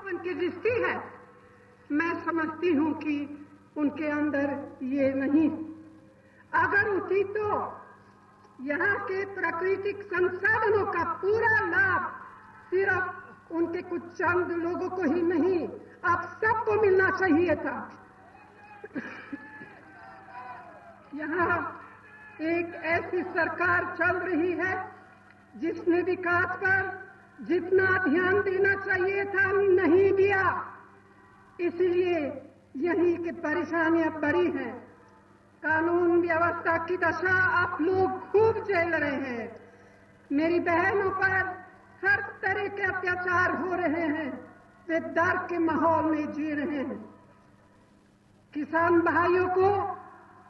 अपनापन की दृष्टि है, मैं समझती हूं कि उनके अंदर ये नहीं। अगर होती तो यहाँ के प्राकृतिक संसाधनों का पूरा लाभ सिर्फ उनके कुछ चंद लोगों को ही नहीं, आप सबको मिलना चाहिए था। यहाँ एक ऐसी सरकार चल रही है जिसने विकास पर जितना ध्यान देना चाहिए था नहीं दिया, इसलिए यही की परेशानियां बड़ी हैं। कानून व्यवस्था की दशा आप लोग खूब झेल रहे हैं। मेरी बहनों पर हर तरह के अत्याचार हो रहे हैं, वे डर के माहौल में जी रहे हैं। किसान भाइयों को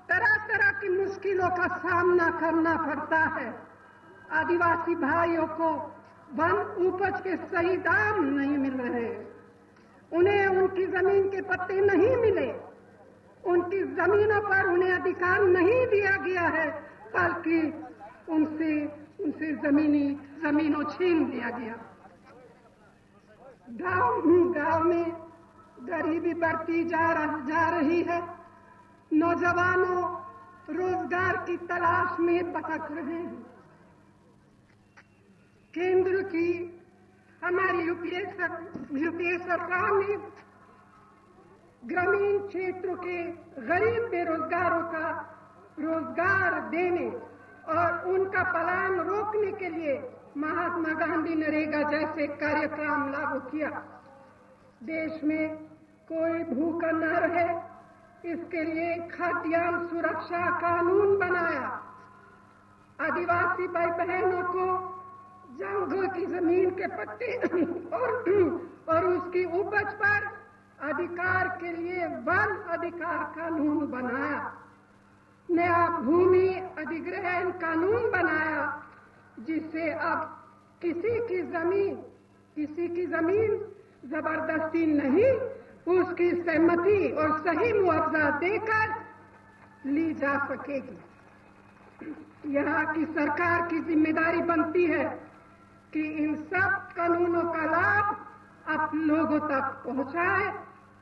तरह तरह की मुश्किलों का सामना करना पड़ता है। आदिवासी भाइयों को वन उपज के सही दाम नहीं मिल रहे, उन्हें उनकी जमीन के पट्टे नहीं मिले, उनकी जमीनों पर उन्हें अधिकार नहीं दिया गया है, बल्कि उनसे जमीनों छीन लिया गया। गांव में गरीबी बढ़ती जा रही है। नौजवानों रोजगार की तलाश में भटक रहे हैं। केंद्र की हमारी यूपीए सरकार ने ग्रामीण क्षेत्रों के गरीब बेरोजगारों का रोजगार देने और उनका पलायन रोकने के लिए महात्मा गांधी नरेगा जैसे कार्यक्रम लागू किया। देश में कोई भूखा न रहे, इसके लिए खाद्यान्न सुरक्षा कानून बनाया। आदिवासी भाई बहनों को जंगल की जमीन के पट्टे और उसकी उपज पर अधिकार के लिए वन अधिकार कानून बनाया। नया भूमि अधिग्रहण कानून बनाया, जिससे अब किसी की जमीन जबरदस्ती नहीं, उसकी सहमति और सही मुआवजा देकर ली जा सकेगी। यहाँ की सरकार की जिम्मेदारी बनती है कि इन सब कानूनों का लाभ आप लोगों तक पहुंचाए,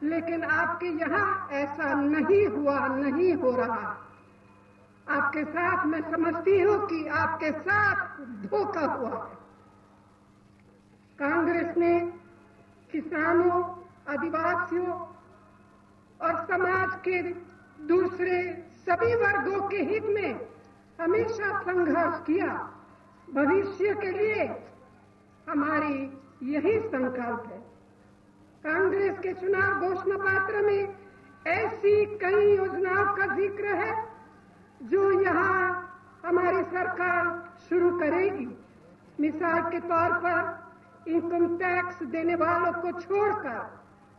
लेकिन आपके यहाँ ऐसा नहीं हुआ, नहीं हो रहा। आपके साथ मैं समझती हूँ कि आपके साथ धोखा हुआ है। कांग्रेस ने किसानों, आदिवासियों और समाज के दूसरे सभी वर्गों के हित में हमेशा संघर्ष किया। भविष्य के लिए हमारी यही संकल्प है। कांग्रेस के चुनाव घोषणा पत्र में ऐसी कई योजनाओं का जिक्र है जो यहाँ हमारी सरकार शुरू करेगी। मिसाल के तौर पर इनकम टैक्स देने वालों को छोड़कर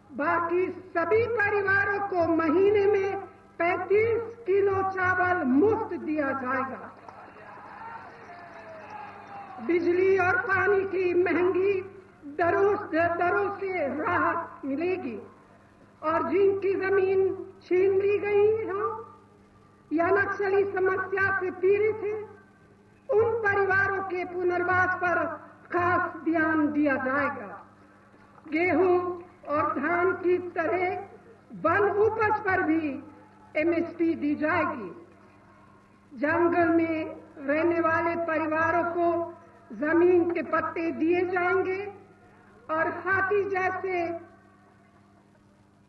बाकी सभी परिवारों को महीने में 35 किलो चावल मुफ्त दिया जाएगा। बिजली और पानी की महंगी दरों से राहत मिलेगी और जिनकी जमीन छीन ली गई हो या नक्सली समस्या से पीड़ित है, उन परिवारों के पुनर्वास पर खास ध्यान दिया जाएगा। गेहूं और धान की तरह वन उपज पर भी एमएसपी दी जाएगी। जंगल में रहने वाले परिवारों को जमीन के पट्टे दिए जाएंगे और हाथी जैसे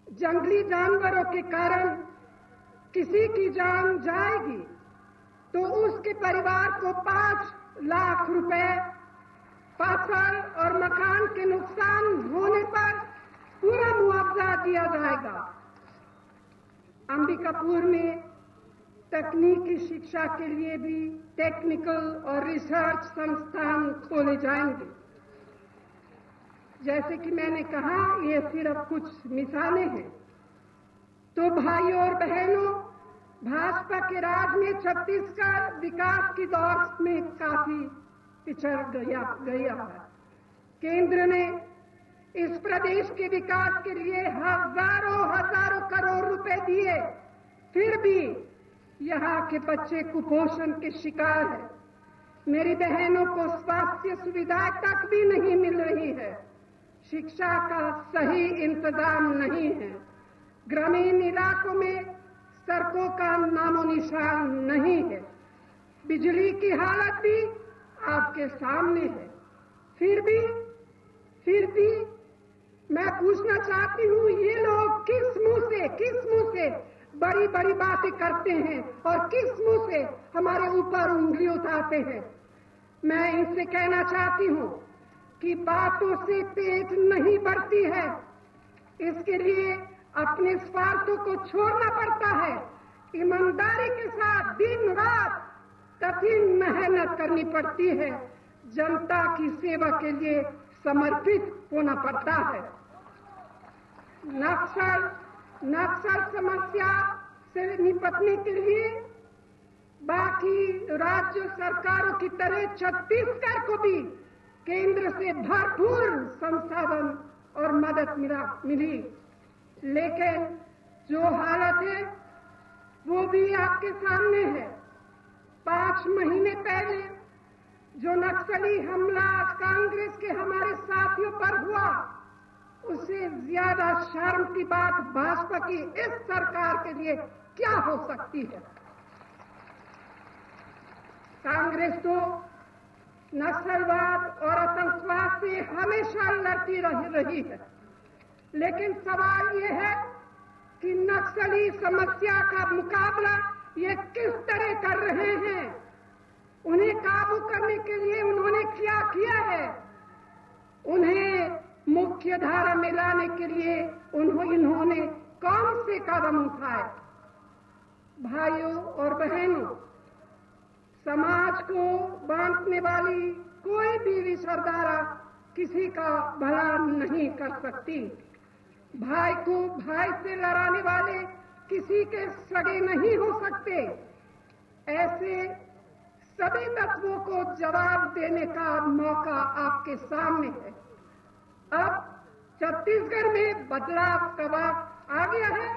जंगली जानवरों के कारण किसी की जान जाएगी तो उसके परिवार को 5 लाख रुपए फसल और मकान के नुकसान होने पर पूरा मुआवजा दिया जाएगा। अंबिकापुर में तकनीकी शिक्षा के लिए भी टेक्निकल और रिसर्च संस्थान खोले जाएंगे। जैसे कि मैंने कहा, ये सिर्फ कुछ मिसालें हैं। तो भाइयों और बहनों, भाजपा के राज में छत्तीसगढ़ विकास की दौर में काफी पिछड़ गया है। केंद्र ने इस प्रदेश के विकास के लिए हजारों करोड़ रुपए दिए, फिर भी यहाँ के बच्चे कुपोषण के शिकार हैं। मेरी बहनों को स्वास्थ्य सुविधा तक भी नहीं मिल रही है। शिक्षा का सही इंतजाम नहीं है। ग्रामीण इलाकों में सड़कों का नामो निशान नहीं है। बिजली की हालत भी आपके सामने है। फिर भी मैं पूछना चाहती हूँ, ये लोग किस मुंह से बड़ी बड़ी बातें करते हैं और किस मुंह से हमारे ऊपर उंगली उठाते हैं। मैं इनसे कहना चाहती हूँ कि बातों से पेट नहीं भरती है। इसके लिए अपने स्वार्थों को छोड़ना पड़ता है। ईमानदारी के साथ दिन रात कठिन मेहनत करनी पड़ती है। जनता की सेवा के लिए समर्पित होना पड़ता है। नक्सल समस्या से निपटने के लिए बाकी राज्य सरकारों की तरह छत्तीसगढ़ को भी केंद्र से भरपूर संसाधन और मदद मिली, लेकिन जो हालत है वो भी आपके सामने है। 5 महीने पहले जो नक्सली हमला कांग्रेस के हमारे साथियों पर हुआ, उससे ज्यादा शर्म की बात भाजपा की इस सरकार के लिए क्या हो सकती है। कांग्रेस तो नक्सलवाद और आतंकवाद से हमेशा लड़ती रही है, लेकिन सवाल ये है कि नक्सली समस्या का मुकाबला ये किस तरह कर रहे हैं। उन्हें काबू करने के लिए उन्होंने क्या किया है। उन्हें मुख्य धारा में लाने के लिए इन्होंने कौन से कदम उठाए। भाइयों और बहनों, समाज को बांटने वाली कोई भी विचारधारा किसी का भला नहीं कर सकती। भाई को भाई से लड़ाने वाले किसी के सगे नहीं हो सकते। ऐसे सभी तत्वों को जवाब देने का मौका आपके सामने है। अब छत्तीसगढ़ में बदलाव का वक्त आ गया है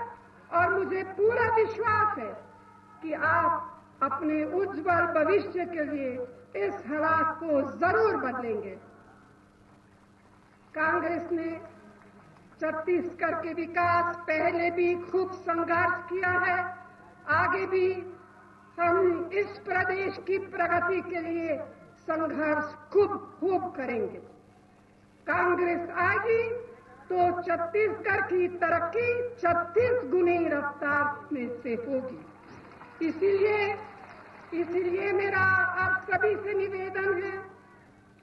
और मुझे पूरा विश्वास है कि आप अपने उज्जवल भविष्य के लिए इस हालात को जरूर बदलेंगे। कांग्रेस ने छत्तीसगढ़ के विकास पहले भी खूब संघर्ष किया है, आगे भी हम इस प्रदेश की प्रगति के लिए संघर्ष खूब करेंगे। कांग्रेस आएगी तो छत्तीसगढ़ की तरक्की 36 गुनी रफ्तार में से होगी। इसीलिए मेरा आप सभी से निवेदन है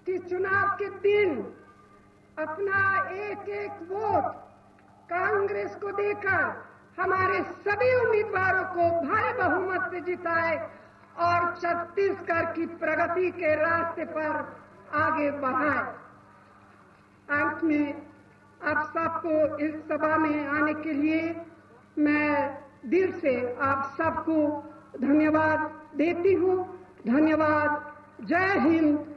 कि चुनाव के दिन अपना एक एक वोट कांग्रेस को देकर हमारे सभी उम्मीदवारों को भारी बहुमत से जिताए और छत्तीसगढ़ की प्रगति के रास्ते पर आगे बढ़ाए। अंत में आप सबको इस सभा में आने के लिए मैं दिल से आप सबको धन्यवाद देती हूँ। धन्यवाद। जय हिंद।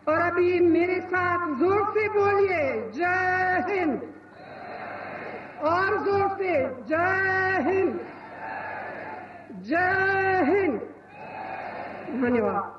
और अभी मेरे साथ जोर से बोलिए, जय हिंद। और जोर से, जय हिंद, जय हिंद। धन्यवाद।